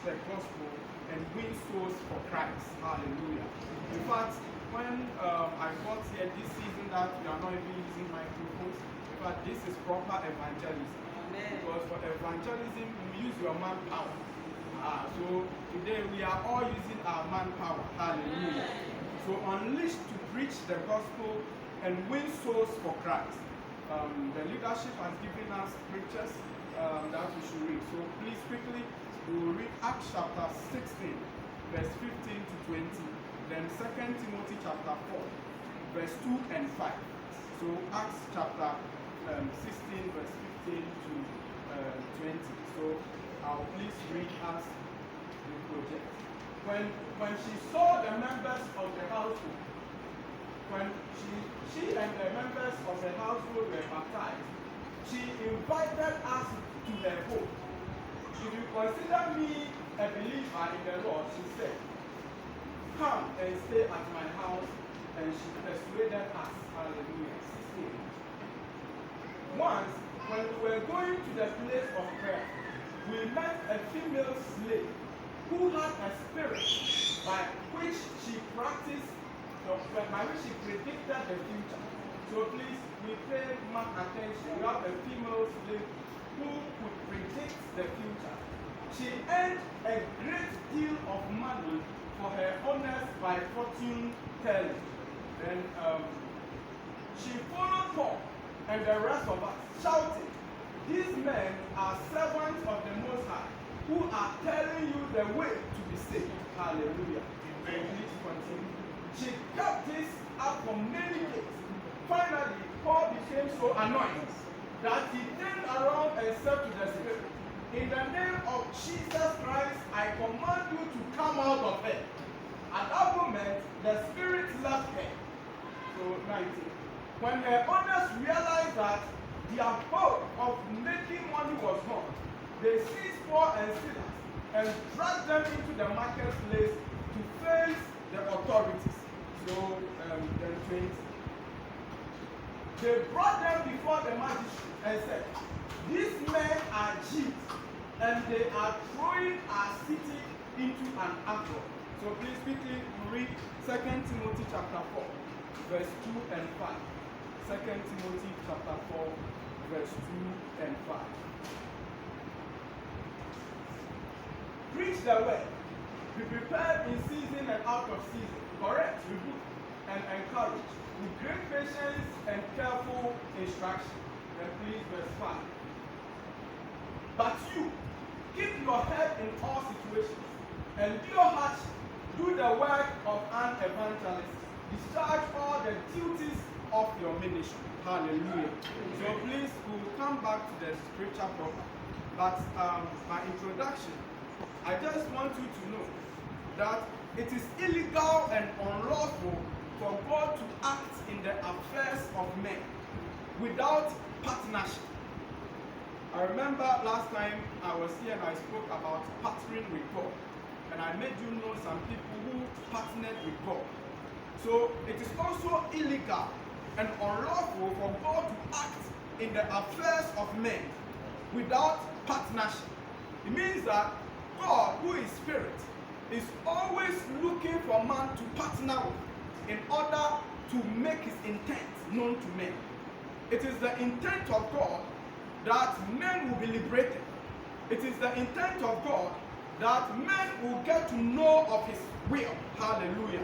the gospel and win souls for Christ. Hallelujah. In fact, when I got here this season that we are not even using microphones, in fact, this is proper evangelism. Amen. Because for evangelism, you use your manpower. So today we are all using our manpower. Hallelujah. Amen. So unleashed to preach the gospel and win souls for Christ. The leadership has given us scriptures that we should read. So please quickly, we will read Acts chapter 16, verse 15 to 20. Then 2 Timothy chapter 4, verse 2 and 5. So Acts chapter 16, verse 15 to 20. So I'll please read us the project. When she saw the members of the household, when she and the members of the household were baptized, she invited us to her home. If you consider me a believer in the Lord, she said, come and stay at my house, and she persuaded us. Hallelujah. 16. Once, when we were going to the place of prayer, we met a female slave who had a spirit by which she practiced, by which she predicted the future. So please, we pay much attention. We have a female slave who could predict the future. She earned a great deal of money for her owners by fortune telling. Then she followed Paul and the rest of us, shouting, these men are servants of the Most High, who are telling you the way to be saved. Hallelujah. Amen. Please continue. She kept this up for many days. Finally, Paul became so annoyed that he turned around and said to the spirit, in the name of Jesus Christ, I command you to come out of her. At that moment, the spirit left her. So 19. When her owners realized that their hope of making money was gone, they seized Paul and Silas and dragged them into the marketplace to face the authorities. So then 20. They brought them before the magistrate and said, these men are Jews, and they are throwing our city into an uproar. So please quickly read 2 Timothy chapter 4, verse 2 and 5. 2 Timothy chapter 4, verse 2 and 5. Preach the word. Be prepared in season and out of season. Correct, rebuke, and encourage with great patience and careful instruction. Then please, verse 5. But you, keep your head in all situations, and endure hardship. Do the work of an evangelist. Discharge all the duties of your ministry. Hallelujah. So please, we'll come back to the scripture proper. But my introduction, I just want you to know that it is illegal and unlawful for God to act in the affairs of men without partnership. I remember last time I was here and I spoke about partnering with God. And I made you know some people who partnered with God. So it is also illegal and unlawful for God to act in the affairs of men without partnership. It means that God, who is spirit, is always looking for man to partner with in order to make his intent known to men. It is the intent of God that men will be liberated. It is the intent of God that men will get to know of his will. Hallelujah.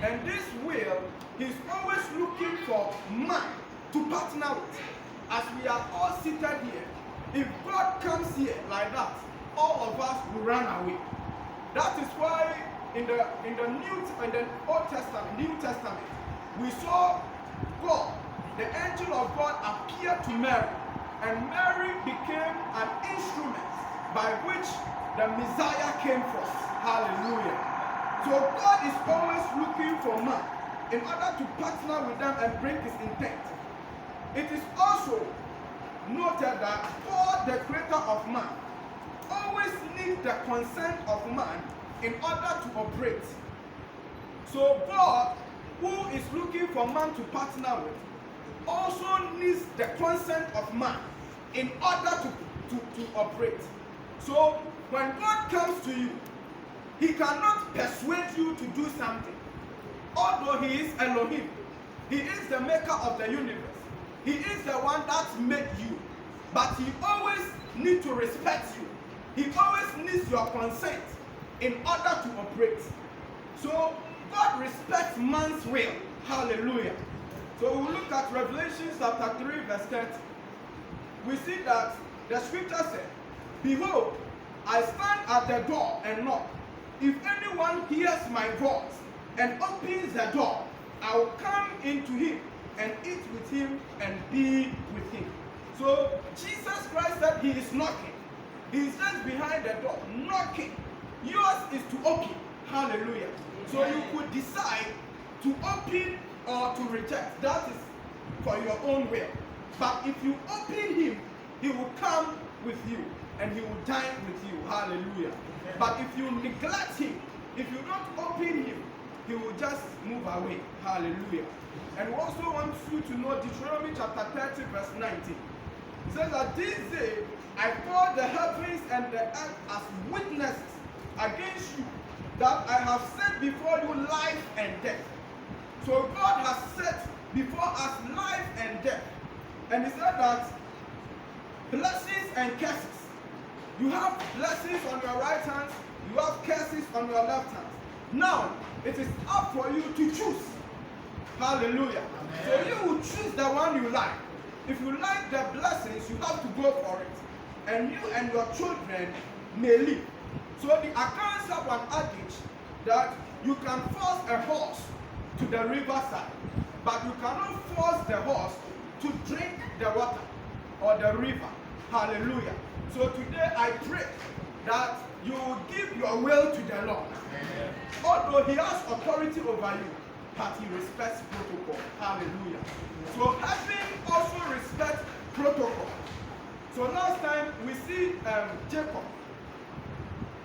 And this will, he's always looking for man to partner with. As we are all seated here, if God comes here like that, all of us will run away. That is why in the Old Testament, New Testament, we saw God, the angel of God, appear to Mary, and Mary became an instrument by which the Messiah came from. Hallelujah. So God is always looking for man in order to partner with them and bring his intent. It is also noted that God, the creator of man, always needs the consent of man in order to operate. So God, who is looking for man to partner with, also needs the consent of man in order to operate. So When God comes to you, he cannot persuade you to do something. Although he is Elohim, he is the maker of the universe. He is the one that made you. But he always needs to respect you. He always needs your consent in order to operate. So God respects man's will. Hallelujah. So we look at Revelation chapter 3 verse 30. We see that the scripture said, "Behold, I stand at the door and knock. If anyone hears my voice and opens the door, I will come into him and eat with him and be with him." So Jesus Christ said he is knocking. He is just behind the door, knocking. Yours is to open. Hallelujah. So you could decide to open or to reject. That is for your own will. But if you open him, he will come with you and he will dine with you. Hallelujah. But if you neglect him, if you don't open him, he will just move away. Hallelujah. And we also want you to know Deuteronomy chapter 30 verse 19. It says that this day I call the heavens and the earth as witnesses against you, that I have set before you life and death. So God has set before us life and death. And he said that blessings and curses. You have blessings on your right hand, you have curses on your left hand. Now, it is up for you to choose. Hallelujah. Amen. So you will choose the one you like. If you like the blessings, you have to go for it. And you and your children may live. So the accounts have an adage that you can force a horse to the riverside, but you cannot force the horse to drink the water or the river. Hallelujah. So today I pray that you will give your will to the Lord. Amen. Although he has authority over you, but he respects protocol. Hallelujah. So heaven also respects protocol. So last time we see Jacob,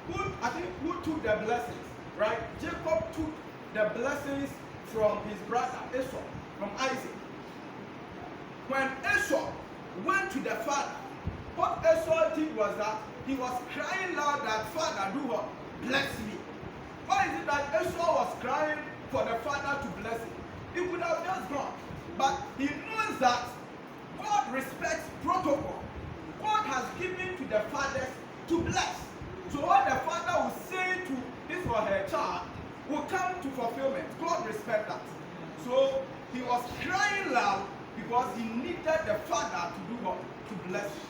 who took the blessings, right? Jacob took the blessings from his brother Esau, from Isaac. When Esau went to the father, what Esau did was that he was crying loud that, "Father, do what? Bless me." Why is it that Esau was crying for the father to bless him? He could have just gone. But he knows that God respects protocol. God has given to the fathers to bless. So what the father will say to his or her child will come to fulfillment. God respects that. So he was crying loud because he needed the father to do what? To bless him.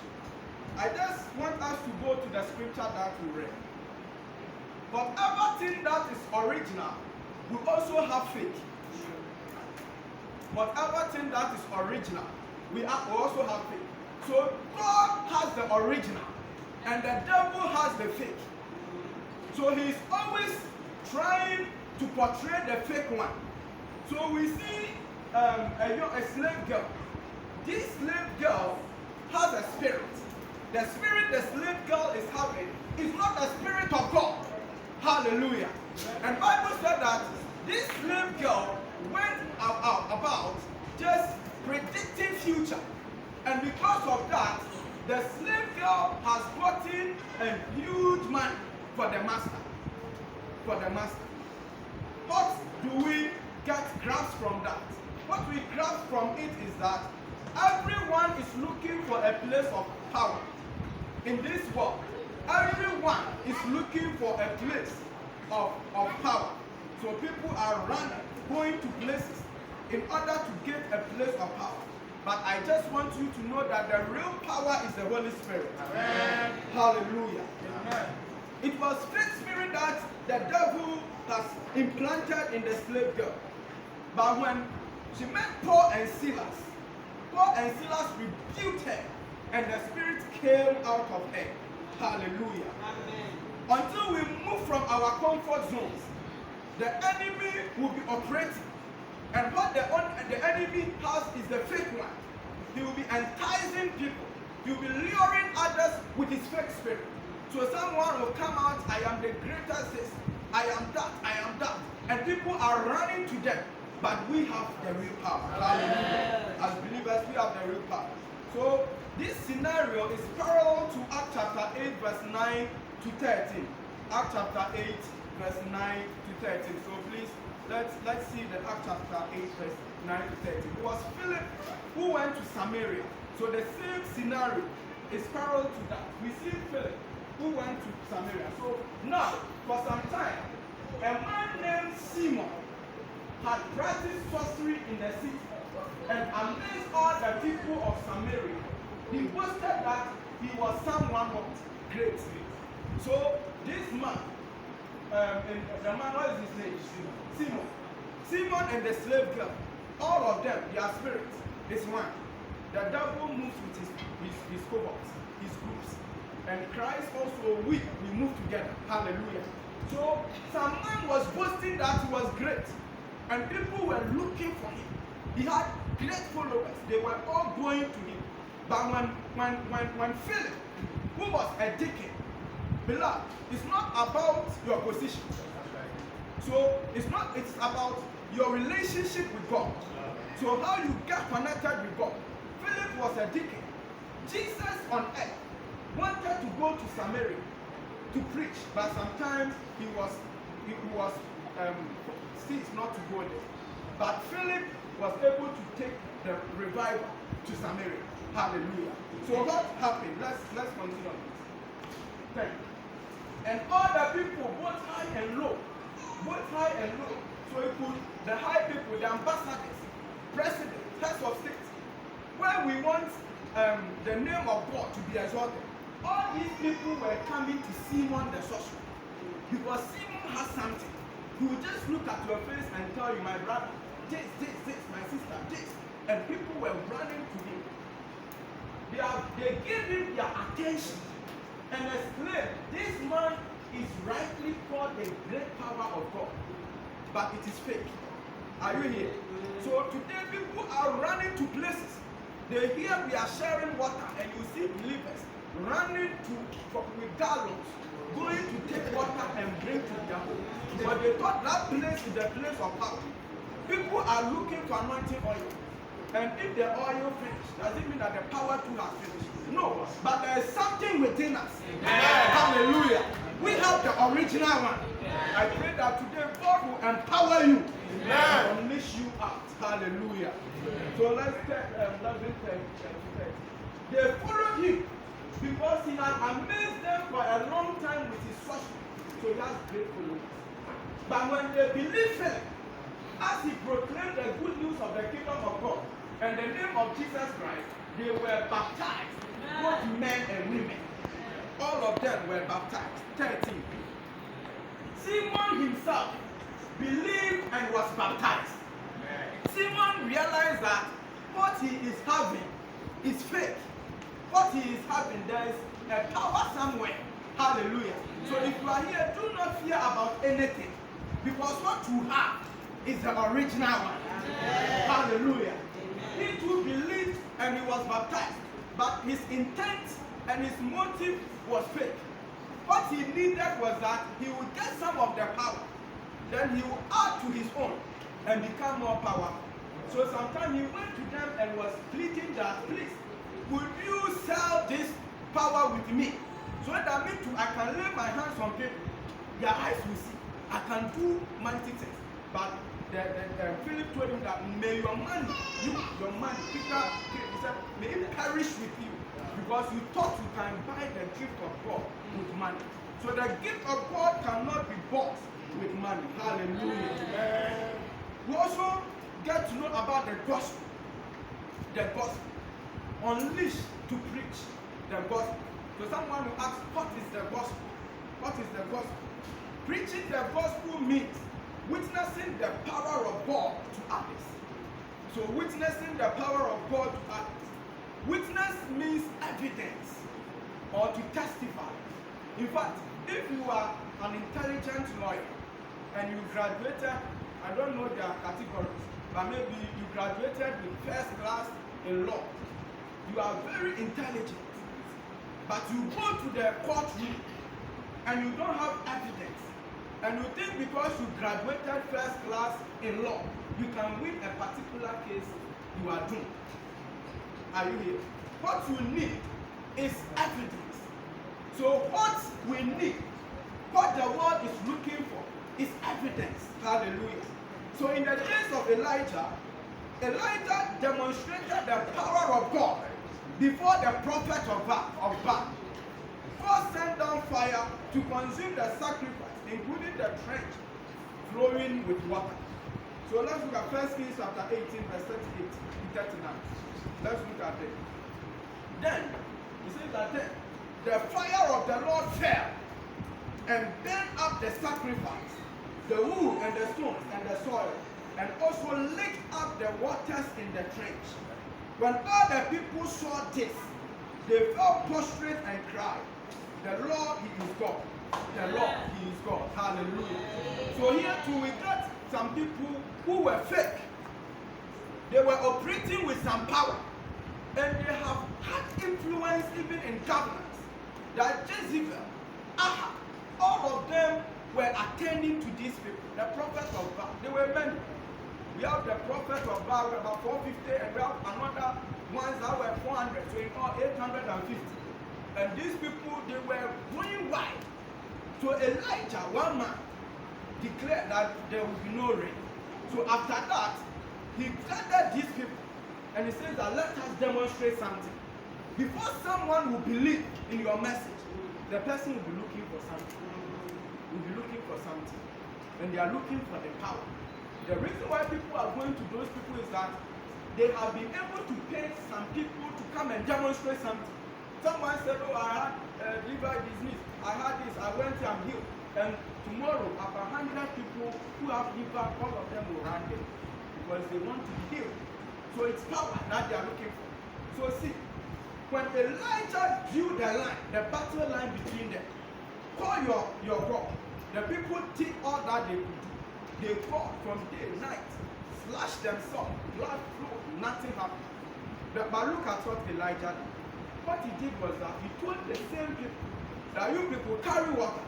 I just want us to go to the scripture that we read. Whatever thing that is original, we also have fake. Whatever thing that is original, we also have fake. So God has the original, and the devil has the fake. So he is always trying to portray the fake one. So we see a slave girl. This slave girl has a spirit. The spirit the slave girl is having is not the spirit of God. Hallelujah. And Bible said that this slave girl went about just predicting future. And because of that, the slave girl has gotten a huge money for the master. For the master. What do we grasp from that? What we grasp from it is that everyone is looking for a place of power. In this world, everyone is looking for a place of power. So people are running, going to places in order to get a place of power. But I just want you to know that the real power is the Holy Spirit. Amen. Hallelujah. Amen. It was fake spirit that the devil has implanted in the slave girl. But when she met Paul and Silas rebuked her, and the spirit came out of her. Hallelujah. Amen. Until we move from our comfort zones, the enemy will be operating. And what the enemy has is the fake one. He will be enticing people. He will be luring others with his fake spirit. So someone will come out, "I am the greatest this, I am that. And people are running to them. But we have the real power. Hallelujah. As believers, we have the real power. So this scenario is parallel to Acts chapter 8 verse 9 to 13. Acts chapter 8, verse 9 to 13. So please, let's see the Acts chapter 8, verse 9 to 13. It was Philip who went to Samaria. So the same scenario is parallel to that. We see Philip who went to Samaria. So now, for some time, a man named Simon had practiced sorcery in the city, and amazed all the people of Samaria. He boasted that he was someone of great. So this man, the man, what is his name? Simon. Simon and the slave girl, all of them, their spirits is one. The devil moves with his cohorts, his groups. And Christ also, we move together. Hallelujah. So some man was boasting that he was great, and people were looking for him. He had great followers. They were all going to him. But when Philip, who was a deacon, beloved, it's not about your position. So it's about your relationship with God. So how you get connected with God. Philip was a deacon. Jesus on earth wanted to go to Samaria to preach, but sometimes he was seized not to go there. But Philip was able to take the revival to Samaria. Hallelujah. So what happened? Let's continue on this. 10. And all the people, both high and low, so it could, the high people, the ambassadors, presidents, heads of state, where we want the name of God to be exalted. All these people were coming to Simon the sorcerer, because Simon has something. He will just look at your face and tell you, my brother, this, my sister, this. And people were running to him. They gave him their attention and exclaimed, this man is rightly called the great power of God, but it is fake. Are you here? So today people are running to places. They hear we are sharing water, and you see believers running with gallons, going to take water and bring to their home. But they thought that place is the place of power. People are looking for anointing oil. And if the oil finishes, does it mean that the power too has finished? No, but there is something within us. Hallelujah. We have the original one. I pray that today God will empower you and unleash you out. Hallelujah. So let's take they followed him because he had amazed them for a long time with his sorcery. So he has great followers. But when they believed him, as he proclaimed the good news of the kingdom of God and the name of Jesus Christ, they were baptized, both men and women. All of them were baptized. 13. Simon himself believed and was baptized. Simon realized that what he is having is fake. What he is having, there is a power somewhere. Hallelujah. So if you are here, do not fear about anything, because what you have is the original one. Hallelujah. He too believed and he was baptized, but his intent and his motive was fake. What he needed was that he would get some of the power, then he would add to his own and become more powerful. So sometimes he went to them and was pleading that, please, would you sell this power with me? So that means I can lay my hands on people, their eyes will see. I can do mighty things. But Philip told him that may your money, Peter, he said, may it perish with you, because you thought you can buy the gift of God with money. So the gift of God cannot be bought with money. Hallelujah. We also get to know about the gospel. The gospel. Unleashed to preach the gospel. So someone will ask, what is the gospel? What is the gospel? Preaching the gospel means witnessing the power of God to others. So witnessing the power of God to others. Witness means evidence or to testify. In fact, if you are an intelligent lawyer and you graduated, I don't know their categories, but maybe you graduated with first class in law. You are very intelligent, but you go to the courtroom and you don't have evidence, and you think because you graduated first class in law, you can win a particular case, you are doomed. Are you here? What you need is evidence. So what we need, what the world is looking for, is evidence. Hallelujah. So in the days of Elijah demonstrated the power of God before the prophet of Baal. God sent down fire to consume the sacrifice, including the trench flowing with water. So let's look at 1 Kings chapter 18, verse 38 to 39. Let's look at it. Then, he says that then, the fire of the Lord fell and burned up the sacrifice, the wood and the stones and the soil, and also licked up the waters in the trench. When all the people saw this, they fell prostrate and cried, "The Lord, He is God. The Lord, He is God." Hallelujah. So here too we got some people who were fake. They were operating with some power. And they have had influence even in governments. That Jezebel, Ahab, all of them were attending to these people. The prophet of Baal, there were many. We have the prophet of Baal, about 450, and we have another ones that were 400, so in all 850. And these people, they were going wide. So Elijah, one man, declared that there would be no rain. So after that, he gathered these people, and he says that let us demonstrate something. Before someone will believe in your message, the person will be looking for something. Will be looking for something. And they are looking for the power. The reason why people are going to those people is that they have been able to pay some people to come and demonstrate something. Someone said, "Oh, I had liver disease. I had this. I went and healed." And tomorrow, about 100 people who have liver, all of them will run there because they want to be healed. So it's power that they are looking for. So see, when Elijah drew the line, the battle line between them, call your God. The people did all that they could do. They fought from day, night, slashed themselves, blood flowed, nothing happened. But look at what Elijah did. What he did was that he told the same people that you people carry water,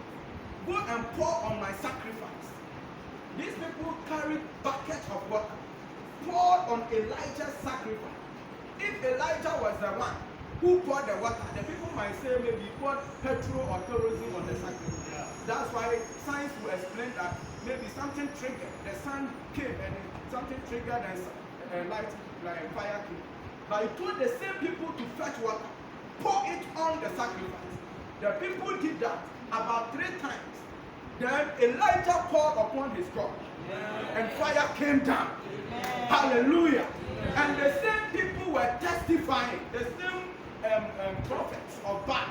go and pour on my sacrifice. These people carried buckets of water, poured on Elijah's sacrifice. If Elijah was the one who poured the water, the people might say maybe he poured petrol or kerosene on the sacrifice. Yeah. That's why science will explain that maybe something triggered, the sun came and something triggered and light, like fire came. But he told the same people to fetch water, pour it on the sacrifice. The people did that about 3 times. Then Elijah poured upon his God, and fire came down. Hallelujah. And the same people were testifying, the same prophets of Baal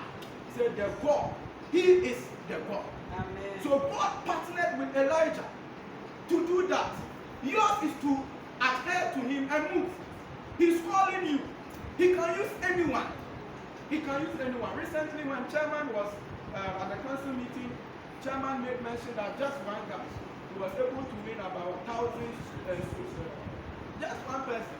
said, "The God, He is the God." Amen. So God partnered with Elijah to do that. Yours is to adhere to Him and move. He's calling you. He can use anyone. He can use anyone. Recently, when chairman was at the council meeting, chairman made mention that just one guy, he was able to win about 1,000 souls. Just one person.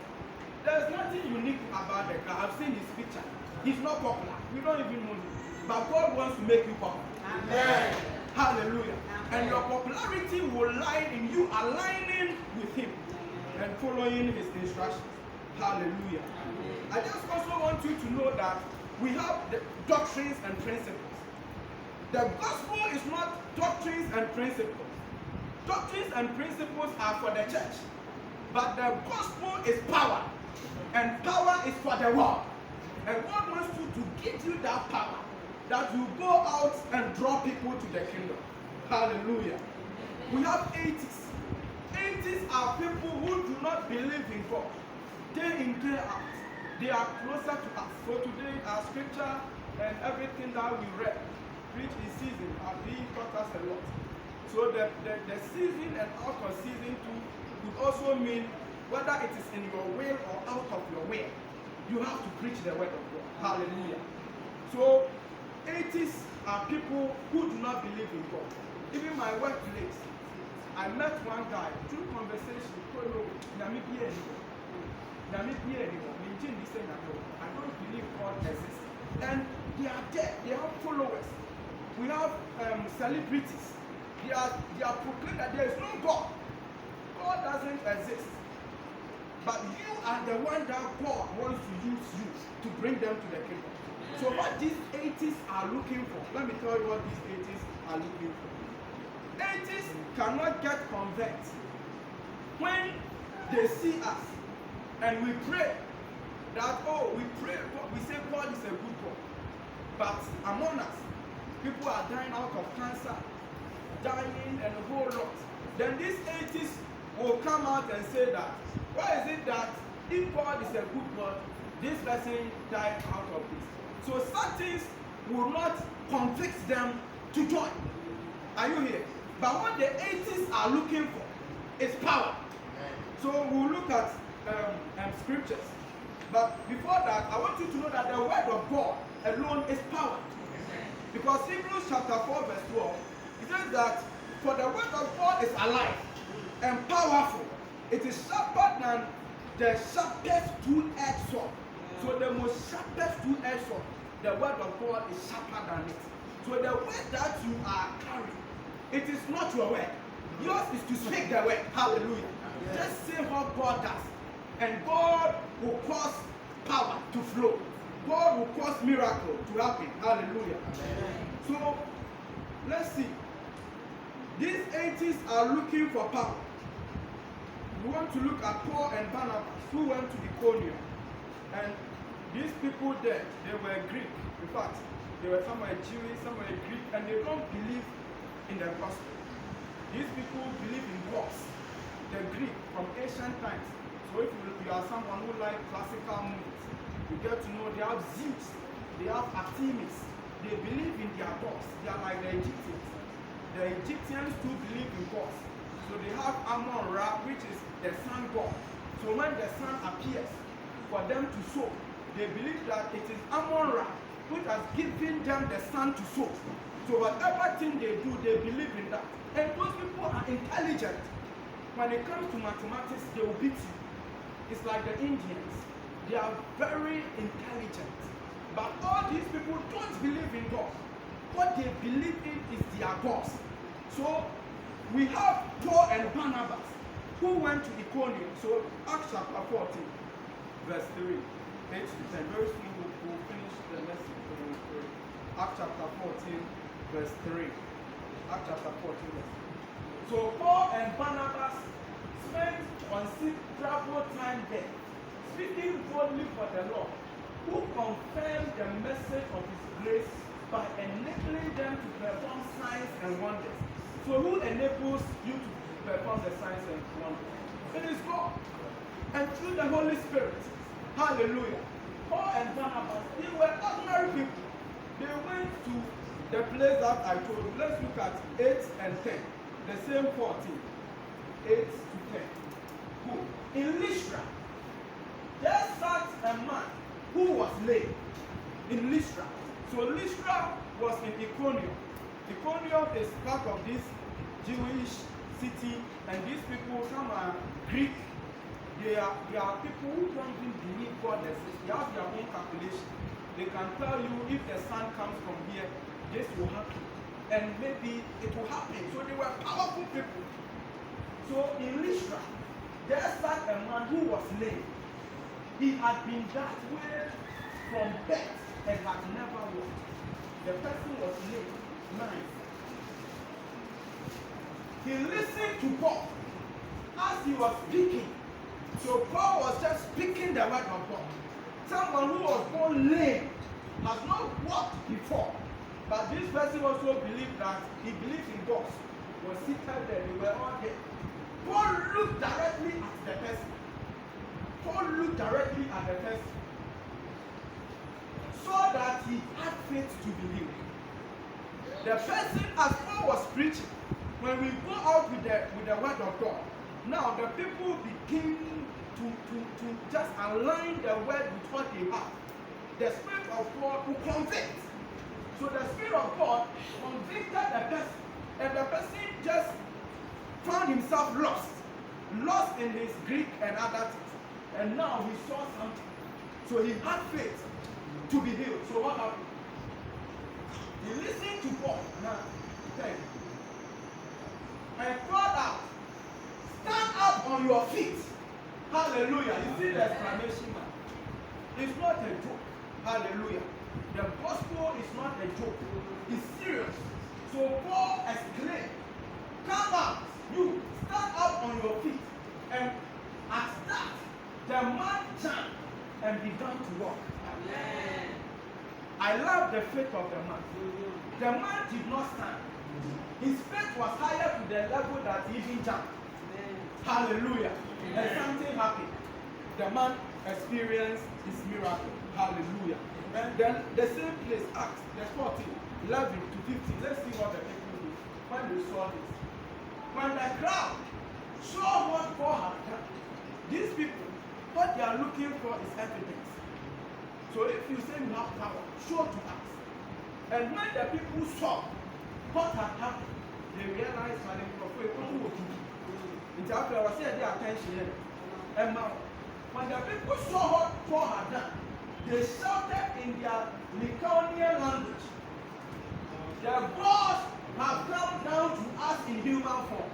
There's nothing unique about the guy. I've seen his picture. He's not popular. We don't even know him. But God wants to make you popular. Amen. Hallelujah. Amen. And your popularity will lie in you aligning with Him and following His instructions. Hallelujah. Amen. I just also want you to know that we have the doctrines and principles. The gospel is not doctrines and principles. Doctrines and principles are for the church. But the gospel is power. And power is for the world. And God wants you to give you that power, that you go out and draw people to the kingdom. Hallelujah. We have atheists. Atheists are people who do not believe in God. Day in, day out. They are closer to us. So today our scripture and everything that we read, which is season, are being taught us a lot. So the season and out of season too would also mean whether it is in your will or out of your will, you have to preach the word of God. Hallelujah. So atheists are people who do not believe in God. Even my workplace, I met one guy through conversation. I don't believe God exists. And they are there. They have followers. We have celebrities. They are proclaiming that there is no God. God doesn't exist. But you are the one that God wants to use you to bring them to the kingdom. So what these atheists are looking for, let me tell you what these atheists are looking for. Atheists cannot get converted when they see us and we pray that, oh, we pray, we say God is a good God. But among us, people are dying out of cancer, dying and a whole lot. Then these atheists will come out and say that, why is it that if God is a good God, this person died out of this? So such things will not convict them to join. Are you here? But what the atheists are looking for is power. So we'll look at scriptures. But before that, I want you to know that the word of God alone is power. Because Hebrews chapter 4 verse 12, it says that for the word of God is alive and powerful. It is sharper than the sharpest two-edged sword. So the most sharpest two-edged sword, the word of God is sharper than it. So the word that you are carrying, it is not your word. Yours is to speak the word. Hallelujah. Yes. Just say what God does. And God will cause power to flow. God will cause miracle to happen. Hallelujah. Amen. So let's see. These atheists are looking for power. We want to look at Paul and Barnabas, who went to Iconium. And these people there, they were Greek. In fact, some were Jewish, some were Greek, and they don't believe in the gospel. These people believe in gods. The Greek from ancient times. So if you are someone who likes classical movies, you get to know they have Zeus, they have Artemis. They believe in their gods. They are like the Egyptians. The Egyptians too believe in gods. So they have Amon-Ra, which is the sun god. So when the sun appears for them to sow, they believe that it is Amon-Ra which has given them the sun to sow. So whatever thing they do, they believe in that. And those people are intelligent. When it comes to mathematics, they will beat you. It's like the Indians. They are very intelligent. But all these people don't believe in God. What they believe in is their gods. So we have Paul and Barnabas who went to Iconium. So Acts chapter 14, verse 3, 8 to 10. Very soon we'll finish the lesson. Acts chapter 14, verse 3. Acts chapter 14, verse 3. So Paul and Barnabas spent considerable time there, speaking boldly for the Lord, who confirmed the message of his grace by enabling them to perform signs and wonders. So who enables you to perform the signs and wonders? It is God. And through the Holy Spirit. Hallelujah. Paul and Barnabas, they were ordinary people. They went to the place that I told you. Let's look at 8 and 10. The same 14. 8 to 10. Who? In Lystra, there sat a man who was lame. In Lystra. So Lystra was in Iconium. Iconium is part of this Jewish city, and these people, some are Greek. They are people who don't even believe God exists. They have their own calculation. They can tell you if the sun comes from here, this will happen. And maybe it will happen. So they were powerful people. So in Lystra, there sat a man who was lame. He had been that way from birth and had never walked. The person was lame. 9. He listened to Paul as he was speaking. So Paul was just speaking the word of God. Someone who was born lame has not walked before. But this person also believed that he believed in God. Was seated there, they were all there. Paul looked directly at the person. Paul looked directly at the person. Saw that he had faith to believe. The person, as Paul was preaching, when we go out with the word of God, now the people begin to just align the word with what they have. The Spirit of God will convict. So the Spirit of God convicted the person, and the person just found himself lost in his Greek and other things. And now he saw something. So he had faith to be healed. So what happened? He listened to Paul. Now, thank you. And called out, stand up on your feet. Hallelujah. You see the exclamation mark. It's not a joke. Hallelujah. The gospel is not a joke. It's serious. So Paul exclaimed, come out, you, stand up on your feet. And at that, the man jumped and began to walk. Amen. I love the faith of the man. The man did not stand. His faith was higher to the level that he even jumped. Hallelujah. And something happened. The man experienced his miracle. Hallelujah. And then the same place, Acts, the 14, 11 to 15. Let's see what the people do when they saw this. When the crowd saw what Paul had done, these people, what they are looking for is evidence. So if you say you have power, show to us. And when the people saw what had happened, they realized that they were going to do. In the after I was saying their attention. And when the people saw what Paul had done, they shouted in their Lycaonian language, the gods have come down to us in human form.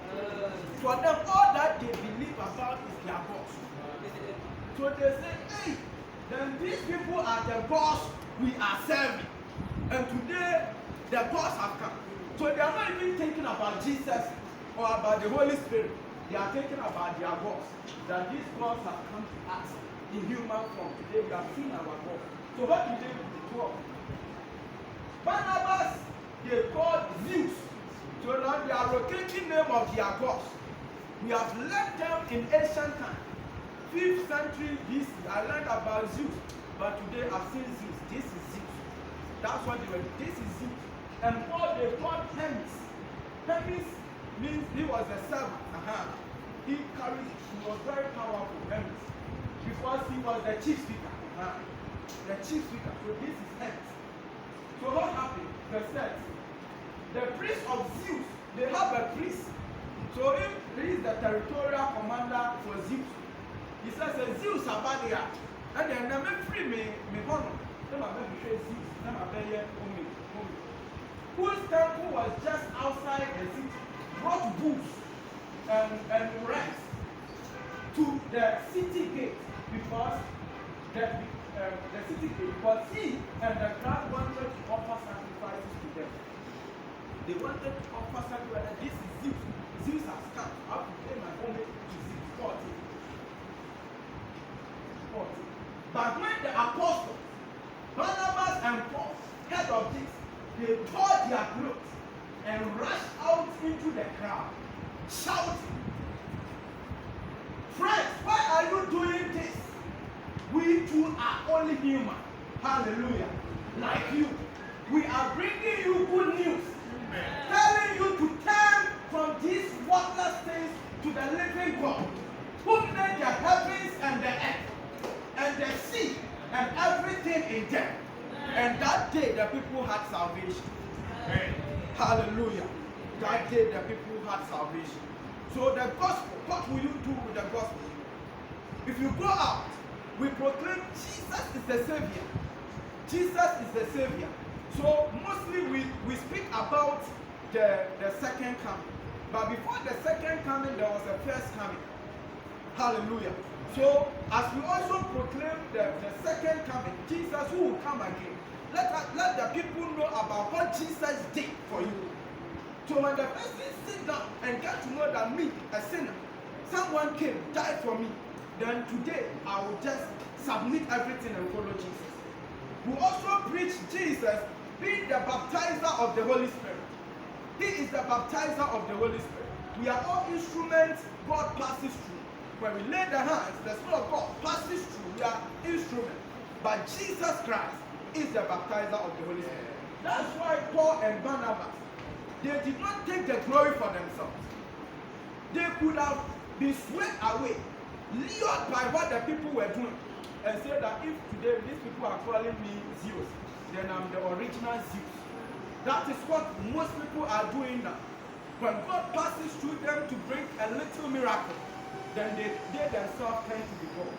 For them, all that they believe about is their gods. So they say, hey, then these people are the gods we are serving. And today, the gods have come. So they are not even thinking about Jesus or about the Holy Spirit. They are thinking about their gods. That these gods have come to us in human form. Today we have seen our God. So what do they do? 12. Barnabas, they called Zeus. So now they are locating name of their gods. We have left them in ancient time. 5th century BC. I learned about Zeus. But today I've seen Zeus. This is Zeus. That's what they were. This is Zeus. And Paul they called Hermes. Hermes means he was a servant. He was very powerful, Hermes. Because he was the chief speaker. The chief speaker. So this is Hermes. So what happened? Verse 6. The priest of Zeus, they have a priest. So if he is the territorial commander for Zeus, he says Zeus Abadia. And then I'm free me honor. Then I'm Zeus. Then I'm whose temple was just outside the city, brought booths and rice to the city gate because the city gate, but he and the crowd wanted to offer sacrifices to them. They wanted to offer sacrifices. This is Zeus. Zeus has come. I have to pay my homage to Zeus. 40. But when the apostles, Barnabas and Paul, heard of this, they tore their clothes and rushed out into the crowd, shouting, friends, why are you doing this? We too are only human. Hallelujah. Like you. We are bringing you good news. Amen. Telling you to turn from these worthless things to the living God, who made the heavens and the earth, and the sea, and everything in them. And that day the people had salvation. Amen. Hallelujah. That day the people had salvation. So the gospel, what will you do with the gospel? If you go out, we proclaim Jesus is the Savior. Jesus is the Savior. So mostly we speak about the second coming. But before the second coming, there was a first coming. Hallelujah. So as we also proclaim the second coming, Jesus who will come again, let the people know about what Jesus did for you. So when the person sit down and get to know that me, a sinner, someone came, died for me, then today I will just submit everything and follow Jesus. We also preach Jesus being the baptizer of the Holy Spirit. He is the baptizer of the Holy Spirit. We are all instruments God passes through. When we lay the hands, the Spirit of God passes through. We are instruments. But Jesus Christ is the baptizer of the Holy Spirit. That's why Paul and Barnabas, they did not take the glory for themselves. They could have been swept away, lured by what the people were doing, and say that if today these people are calling me Zeus, then I'm the original Zeus. That is what most people are doing now. When God passes through them to bring a little miracle, then they themselves tend to be God.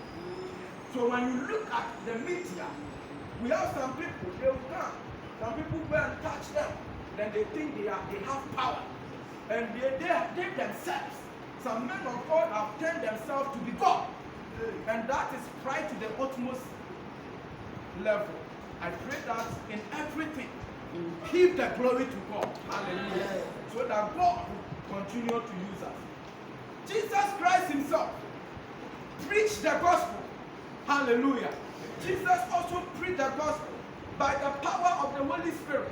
So when you look at the media, we have some people, they will come. Some people go and touch them. Then they think they have power. And they themselves, some men of God have turned themselves to be God. And that is pride to the utmost level. I pray that in everything, give the glory to God. Hallelujah. So that God will continue to use us. Jesus Christ himself preached the gospel. Hallelujah. Jesus also preached the gospel by the power of the Holy Spirit.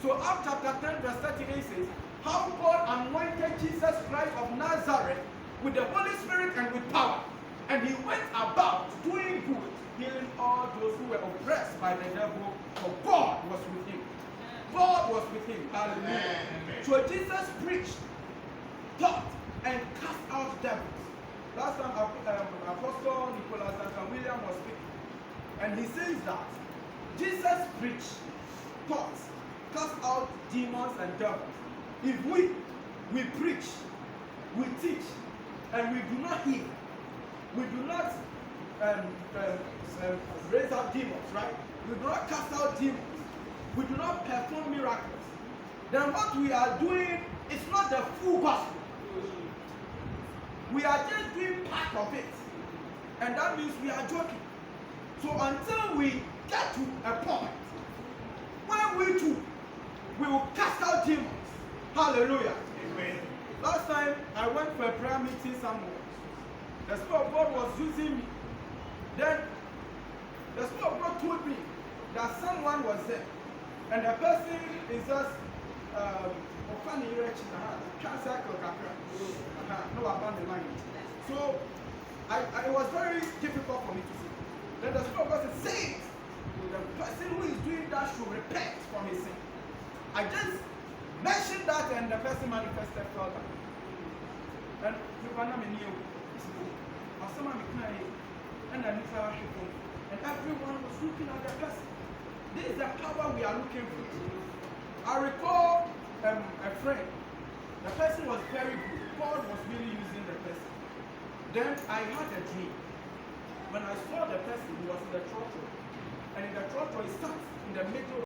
So Acts chapter 10 verse 38 says, how God anointed Jesus Christ of Nazareth with the Holy Spirit and with power. And he went about doing good, healing all those who were oppressed by the devil, for God was with him. God was with him. Hallelujah. So Jesus preached, taught, and cast out devils. Last time Apostle Nicholas and William was speaking, and he says that Jesus preached, taught, cast out demons and devils. If we preach, we teach, and we do not heal, we do not raise up demons, right? We do not cast out demons, we do not perform miracles, then what we are doing is not the full gospel. We are just doing part of it, and that means we are joking. So until we get to a point when we too will cast out demons. Hallelujah. Amen. Last time I went for a prayer meeting somewhere. The Spirit of God was using me. Then the Spirit of God told me that someone was there, and the person is just so it was very difficult for me to see. Then the Spirit of God said, say it. The person who is doing that should repent from his sin. I just mentioned that, and the person manifested further. And everyone was looking at the person. This is the power we are looking for. I recall a friend. The person was very good. God was really using the person. Then I had a dream. When I saw the person, he was in the church, and in the church, he sat in the middle